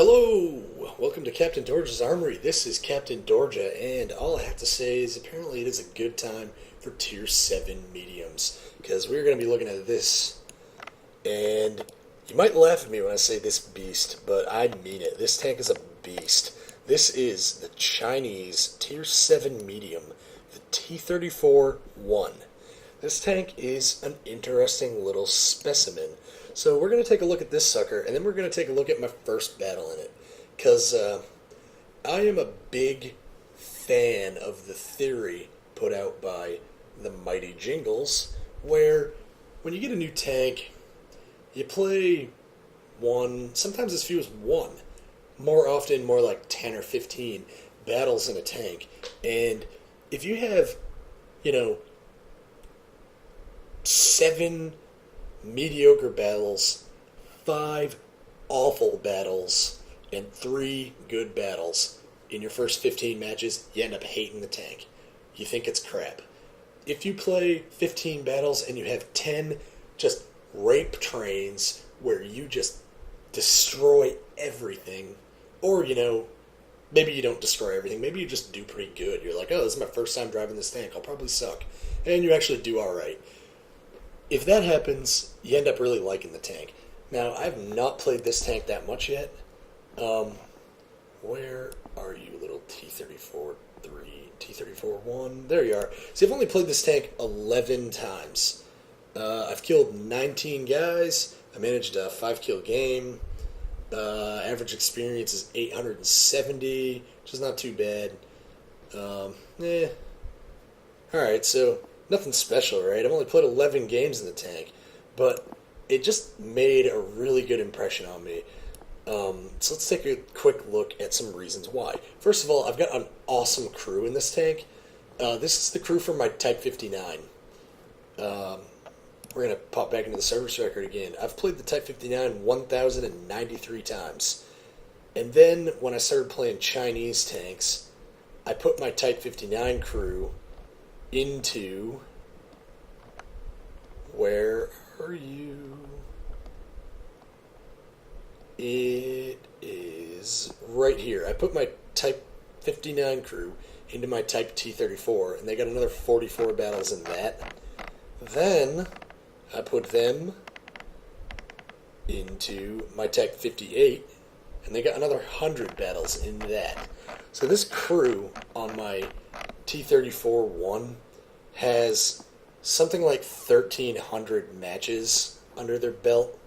Hello! Welcome to Captain Dorja's Armory. This is Captain Dorja, and all I have to say is apparently it is a good time for Tier 7 mediums, because we're going to be looking at this, and you might laugh at me when I say this beast, but I mean it. This tank is a beast. This is the Chinese Tier 7 medium, the T-34-1. This tank is an interesting little specimen. So we're going to take a look at this sucker, and then we're going to take a look at my first battle in it. Because I am a big fan of the theory put out by the Mighty Jingles, where when you get a new tank, you play one, sometimes as few as one, more often more like 10 or 15 battles in a tank. And if you have, 7 mediocre battles, 5 awful battles, and 3 good battles in your first 15 matches, you end up hating the tank. You think it's crap. If you play 15 battles and you have 10 just rape trains where you just destroy everything, or, maybe you don't destroy everything, maybe you just do pretty good. You're like, oh, this is my first time driving this tank, I'll probably suck. And you actually do alright. If that happens, you end up really liking the tank. Now, I've not played this tank that much yet. Where are you, little T-34-3, T-34-1? There you are. See, I've only played this tank 11 times. I've killed 19 guys. I managed a 5-kill game. Average experience is 870, which is not too bad. Alright, so nothing special, right? I've only played 11 games in the tank, but it just made a really good impression on me. So let's take a quick look at some reasons why. First of all, I've got an awesome crew in this tank. This is the crew for my Type 59. We're going to pop back into the service record again. I've played the Type 59 1,093 times. And then when I started playing Chinese tanks, I put my Type 59 crew into, where are you? It is right here. I put my Type 59 crew into my Type T-34, and they got another 44 battles in that. Then I put them into my Type 58, and they got another 100 battles in that. So this crew on my T-34-1 has something like 1,300 matches under their belt.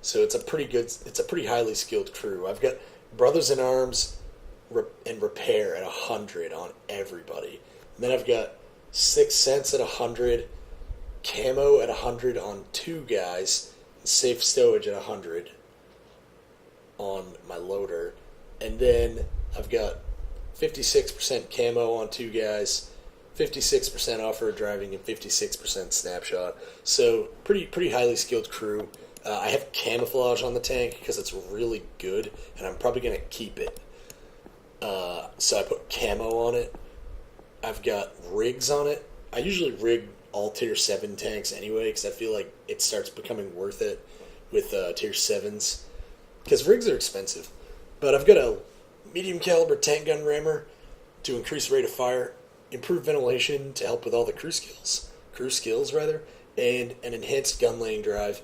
So it's a pretty highly skilled crew. I've got Brothers in Arms and Repair at 100 on everybody. And then I've got Sixth Sense at 100, Camo at 100 on 2 guys, and Safe Stowage at 100 on my loader. And then I've got 56% camo on 2 guys, 56% off-road driving, and 56% snapshot. So pretty highly skilled crew. I have camouflage on the tank because it's really good, and I'm probably going to keep it. So I put camo on it. I've got rigs on it. I usually rig all Tier 7 tanks anyway because I feel like it starts becoming worth it with Tier 7s. Because rigs are expensive. But I've got a medium caliber tank gun rammer to increase rate of fire, improve ventilation to help with all the crew skills, and an enhanced gun laying drive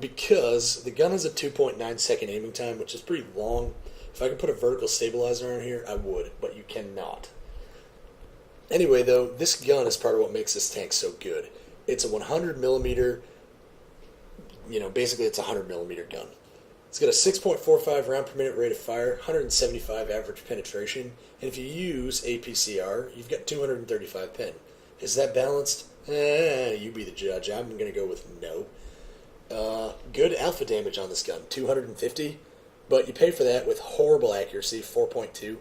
because the gun has a 2.9 second aiming time, which is pretty long. If I could put a vertical stabilizer on here, I would, but you cannot. Anyway, though, this gun is part of what makes this tank so good. It's a 100 millimeter, basically it's a 100 millimeter gun. It's got a 6.45 round per minute rate of fire, 175 average penetration, and if you use APCR, you've got 235 pen. Is that balanced? You be the judge. I'm going to go with no. Good alpha damage on this gun, 250, but you pay for that with horrible accuracy, 4.2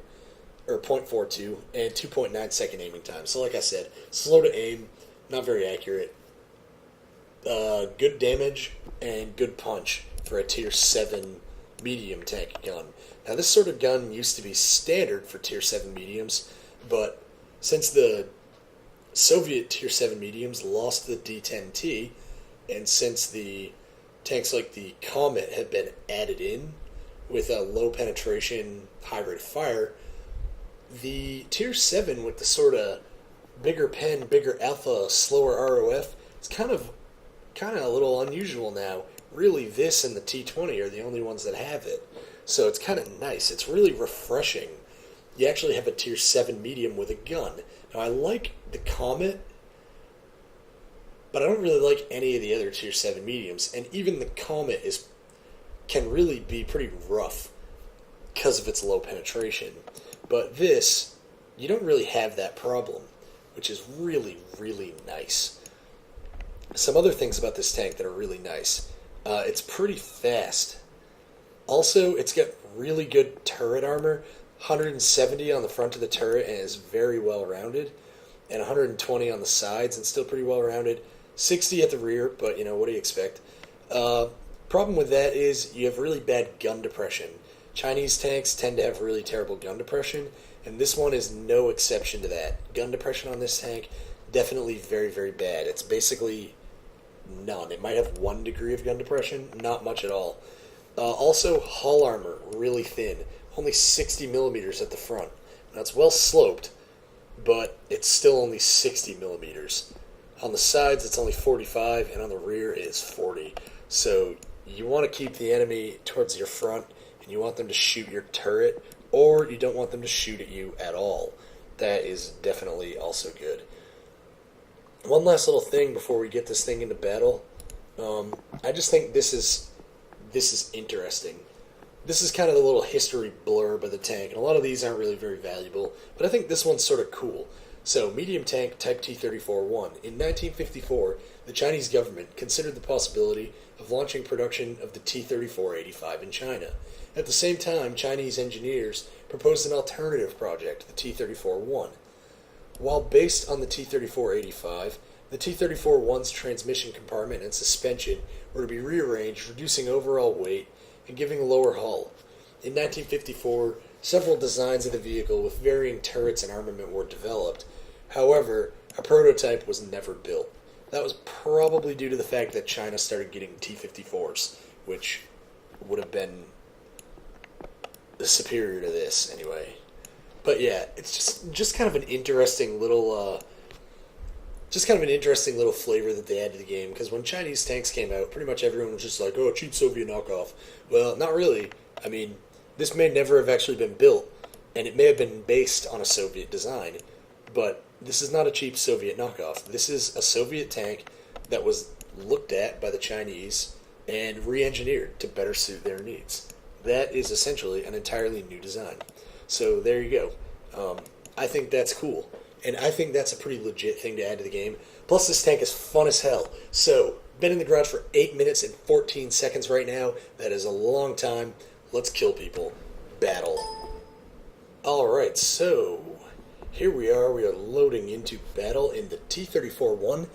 or 0.42, and 2.9 second aiming time. So like I said, slow to aim, not very accurate. Good damage and good punch for a Tier 7 medium tank gun. Now this sort of gun used to be standard for Tier 7 mediums, but since the Soviet Tier 7 mediums lost the D-10T, and since the tanks like the Comet have been added in, with a low penetration, high rate of fire. The Tier 7 with the sort of bigger pen, bigger alpha, slower ROF, it's kind of a little unusual now. Really, this and the T-20 are the only ones that have it. So it's kind of nice. It's really refreshing. You actually have a Tier 7 medium with a gun. Now, I like the Comet, but I don't really like any of the other Tier 7 mediums. And even the Comet can really be pretty rough because of its low penetration. But this, you don't really have that problem, which is really, really nice. Some other things about this tank that are really nice. It's pretty fast. Also, it's got really good turret armor. 170 on the front of the turret and is very well rounded. And 120 on the sides and still pretty well rounded. 60 at the rear, but what do you expect? Problem with that is you have really bad gun depression. Chinese tanks tend to have really terrible gun depression, and this one is no exception to that. Gun depression on this tank, definitely very, very bad. It's basically none. It might have 1 degree of gun depression, not much at all. Also, hull armor, really thin. Only 60 millimeters at the front. Now, it's well sloped, but it's still only 60 millimeters. On the sides, it's only 45, and on the rear is 40. So you want to keep the enemy towards your front, and you want them to shoot your turret, or you don't want them to shoot at you at all. That is definitely also good. One last little thing before we get this thing into battle. I just think this is interesting. This is kind of a little history blurb of the tank, and a lot of these aren't really very valuable, but I think this one's sort of cool. So, medium tank type T-34-1. In 1954, the Chinese government considered the possibility of launching production of the T-34-85 in China. At the same time, Chinese engineers proposed an alternative project, the T-34-1. While based on the T-34-85, the T-34-1's transmission compartment and suspension were to be rearranged, reducing overall weight and giving a lower hull. In 1954, several designs of the vehicle with varying turrets and armament were developed. However, a prototype was never built. That was probably due to the fact that China started getting T-54s, which would have been superior to this anyway. But yeah, it's just kind of an interesting little flavor that they add to the game, because when Chinese tanks came out, pretty much everyone was just like, oh, cheap Soviet knockoff. Well, not really. I mean, this may never have actually been built, and it may have been based on a Soviet design, but this is not a cheap Soviet knockoff. This is a Soviet tank that was looked at by the Chinese and re-engineered to better suit their needs. That is essentially an entirely new design. So there you go. I think that's cool. And I think that's a pretty legit thing to add to the game. Plus, this tank is fun as hell. So, been in the garage for 8 minutes and 14 seconds right now. That is a long time. Let's kill people. Battle. Alright, so here we are. We are loading into battle in the T-34-1.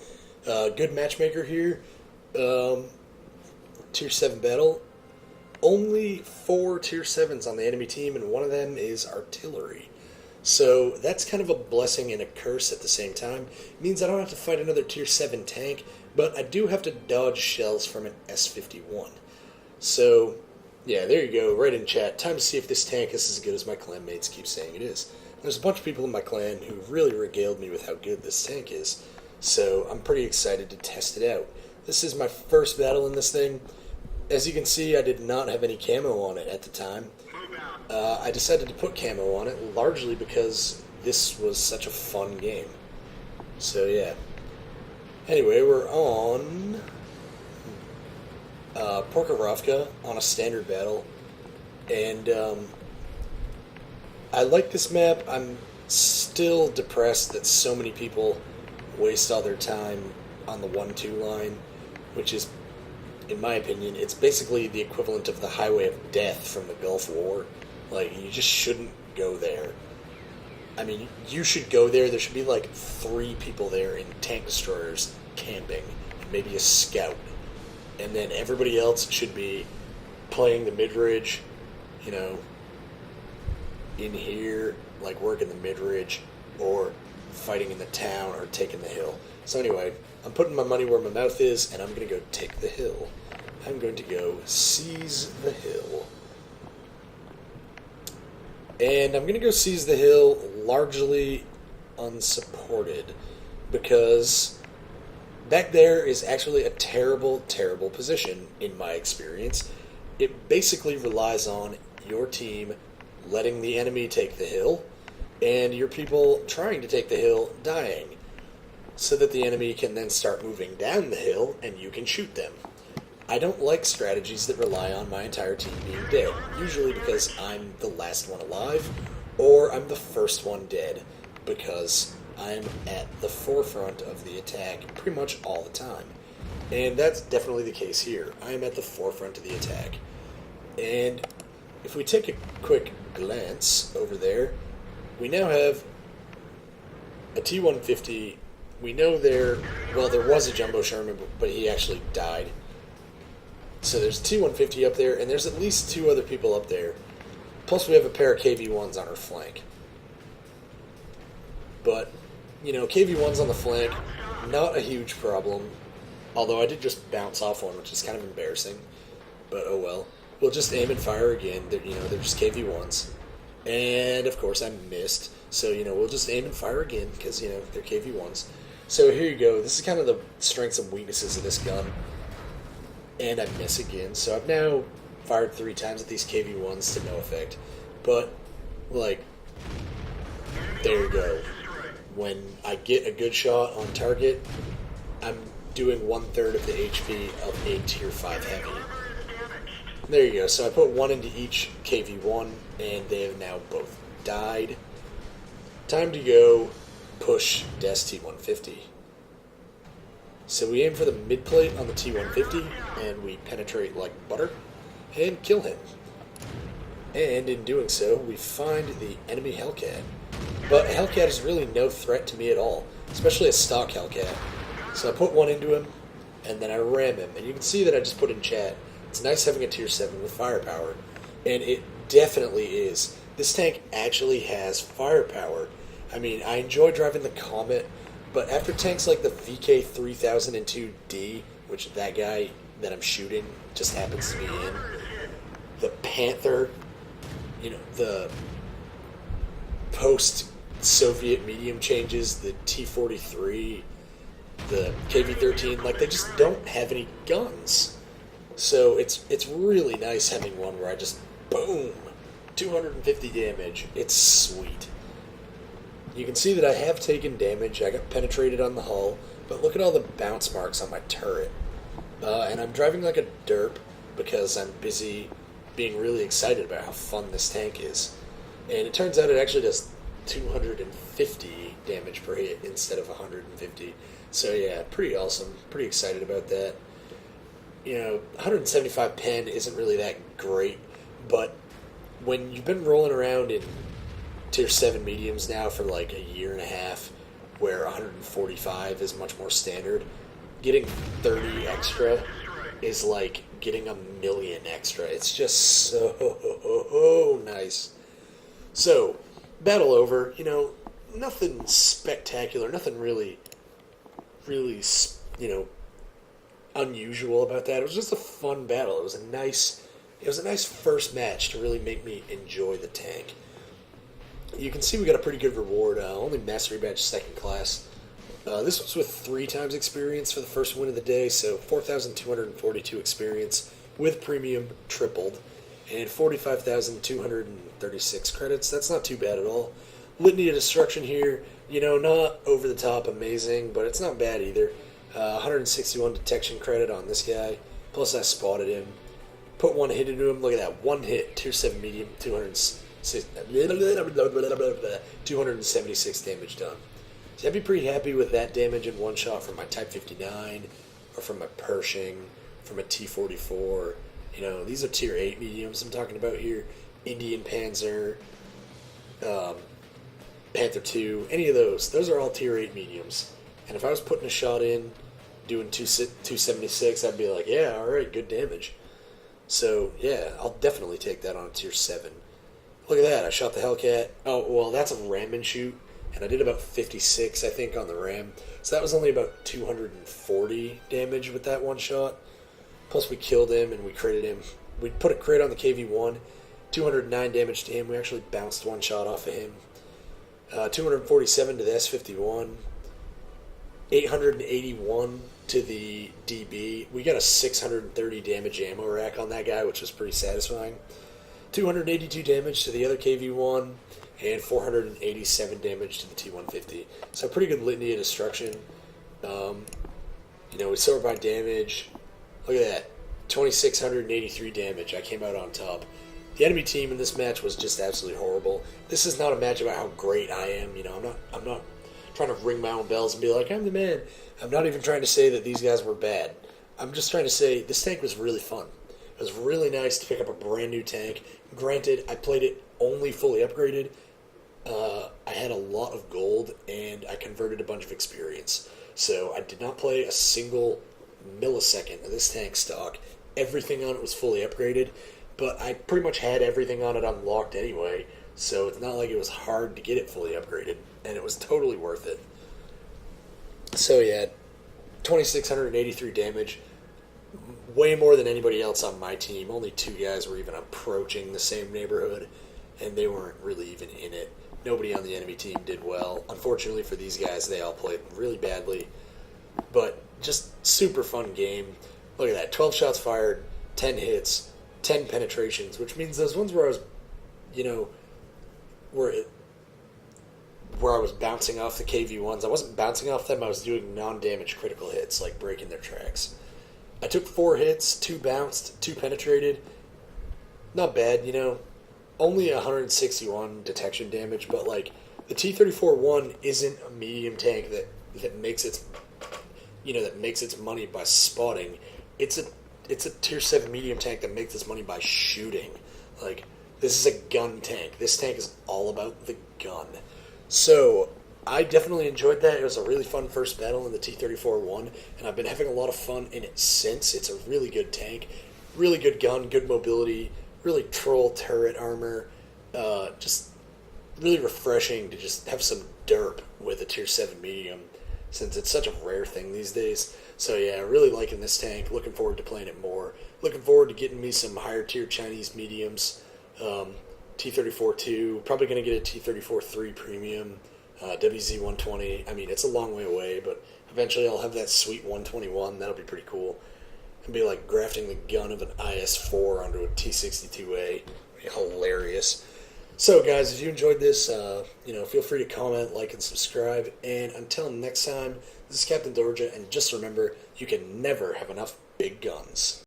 Good matchmaker here. Tier 7 battle. Only 4 Tier 7s on the enemy team, and one of them is artillery. So that's kind of a blessing and a curse at the same time. It means I don't have to fight another Tier 7 tank, but I do have to dodge shells from an S-51. So, yeah, there you go, right in chat. Time to see if this tank is as good as my clanmates keep saying it is. There's a bunch of people in my clan who really regaled me with how good this tank is, so I'm pretty excited to test it out. This is my first battle in this thing. As you can see, I did not have any camo on it at the time. I decided to put camo on it largely because this was such a fun game. So yeah. Anyway, we're on Prokhorovka on a standard battle, and I like this map. I'm still depressed that so many people waste all their time on the 1-2 line, which is, in my opinion, it's basically the equivalent of the highway of death from the Gulf War. Like, you just shouldn't go there. I mean, you should go there. There should be like 3 people there in tank destroyers camping, and maybe a scout. And then everybody else should be playing the mid-ridge, in here, like working the mid-ridge, or fighting in the town, or taking the hill. So anyway, I'm putting my money where my mouth is, and I'm going to go take the hill. I'm going to go seize the hill. And I'm going to go seize the hill largely unsupported because back there is actually a terrible, terrible position in my experience. It basically relies on your team letting the enemy take the hill and your people trying to take the hill dying so that the enemy can then start moving down the hill and you can shoot them. I don't like strategies that rely on my entire team being dead, usually because I'm the last one alive or I'm the first one dead because I'm at the forefront of the attack pretty much all the time. And that's definitely the case here. I am at the forefront of the attack. And if we take a quick glance over there, we now have a T-150. We know there was a Jumbo Sherman, but he actually died. So there's a T-150 up there, and there's at least two other people up there. Plus we have a pair of KV-1s on our flank. But, KV-1s on the flank, not a huge problem. Although I did just bounce off one, which is kind of embarrassing. But oh well. We'll just aim and fire again. They're just KV-1s. And, of course, I missed. So, we'll just aim and fire again because, they're KV-1s. So here you go. This is kind of the strengths and weaknesses of this gun. And I miss again. So I've now fired 3 times at these KV-1s to no effect. But, there you go. When I get a good shot on target, I'm doing 1/3 of the HP of a Tier 5 Heavy. There you go. So I put 1 into each KV-1, and they have now both died. Time to go push Des T-150. So we aim for the mid-plate on the T-150, and we penetrate like butter, and kill him. And in doing so, we find the enemy Hellcat. But a Hellcat is really no threat to me at all, especially a stock Hellcat. So I put 1 into him, and then I ram him. And you can see that I just put in chat, it's nice having a Tier 7 with firepower. And it definitely is. This tank actually has firepower. I mean, I enjoy driving the Comet, but after tanks like the VK3002D, which that guy that I'm shooting just happens to be in, the Panther, the post-Soviet medium changes, the T-43, the KV-13, they just don't have any guns. So it's really nice having one where I just, boom, 250 damage. It's sweet. You can see that I have taken damage. I got penetrated on the hull, but look at all the bounce marks on my turret. And I'm driving like a derp because I'm busy being really excited about how fun this tank is. And it turns out it actually does 250 damage per hit instead of 150. So yeah, pretty awesome. Pretty excited about that. 175 pen isn't really that great, but when you've been rolling around in Tier 7 mediums now for like a year and a half, where 145 is much more standard, getting 30 extra is like getting 1,000,000 extra. It's just so nice. So, battle over. Nothing spectacular, nothing really, unusual about that. It was just a fun battle. It was a nice first match to really make me enjoy the tank. You can see we got a pretty good reward. Only Mastery Badge 2nd class. This was with 3 times experience for the first win of the day, so 4,242 experience with premium tripled, and 45,236 credits. That's not too bad at all. Litany of Destruction here, not over the top amazing, but it's not bad either. 161 detection credit on this guy, plus I spotted him. Put 1 hit into him. Look at that, 1 hit, Tier 7 medium, 276 damage done. So I'd be pretty happy with that damage in one shot from my Type 59, or from my Pershing, from a T-44. These are Tier 8 mediums I'm talking about here. Indian Panzer, Panther 2, any of those. Those are all Tier 8 mediums. And if I was putting a shot in, doing 276, I'd be like, yeah, alright, good damage. So, yeah, I'll definitely take that on a Tier 7. Look at that, I shot the Hellcat. Oh, well, that's a ram and shoot, and I did about 56, I think, on the ram. So that was only about 240 damage with that one shot. Plus we killed him, and we critted him. We put a crit on the KV-1, 209 damage to him. We actually bounced one shot off of him. 247 to the S-51. 881 to the DB. We got a 630 damage ammo rack on that guy, which was pretty satisfying. 282 damage to the other KV-1, and 487 damage to the T-150. So pretty good litany of destruction. We sort by damage. Look at that, 2,683 damage. I came out on top. The enemy team in this match was just absolutely horrible. This is not a match about how great I am. I'm not trying to ring my own bells and be like, I'm the man. I'm not even trying to say that these guys were bad. I'm just trying to say this tank was really fun. It was really nice to pick up a brand new tank. Granted, I played it only fully upgraded. I had a lot of gold, and I converted a bunch of experience. So I did not play a single millisecond of this tank stock. Everything on it was fully upgraded, but I pretty much had everything on it unlocked anyway, so it's not like it was hard to get it fully upgraded, and it was totally worth it. So yeah, 2,683 damage, way more than anybody else on my team. Only 2 guys were even approaching the same neighborhood, and they weren't really even in it. Nobody on the enemy team did well. Unfortunately for these guys, they all played really badly, but just super fun game. Look at that, 12 shots fired, 10 hits, 10 penetrations, which means those ones where I was, where I was bouncing off the KV-1s, I wasn't bouncing off them, I was doing non-damage critical hits, like breaking their tracks. I took 4 hits, 2 bounced, 2 penetrated. Not bad, only 161 detection damage, but like the T-34-1 isn't a medium tank that makes its money by spotting. It's a tier 7 medium tank that makes its money by shooting. Like, this is a gun tank. This tank is all about the gun. So I definitely enjoyed that. It was a really fun first battle in the T-34-1, and I've been having a lot of fun in it since. It's a really good tank, really good gun, good mobility, really troll turret armor. Just really refreshing to just have some derp with a tier 7 medium, since it's such a rare thing these days. So yeah, really liking this tank. Looking forward to playing it more. Looking forward to getting me some higher tier Chinese mediums. T-34-2, probably going to get a T-34-3 premium, WZ-120. I mean, it's a long way away, but eventually I'll have that sweet 121. That'll be pretty cool. It'll be like grafting the gun of an IS-4 onto a T-62A. Be hilarious. So, guys, if you enjoyed this, feel free to comment, like, and subscribe. And until next time, this is Captain Dorja, and just remember, you can never have enough big guns.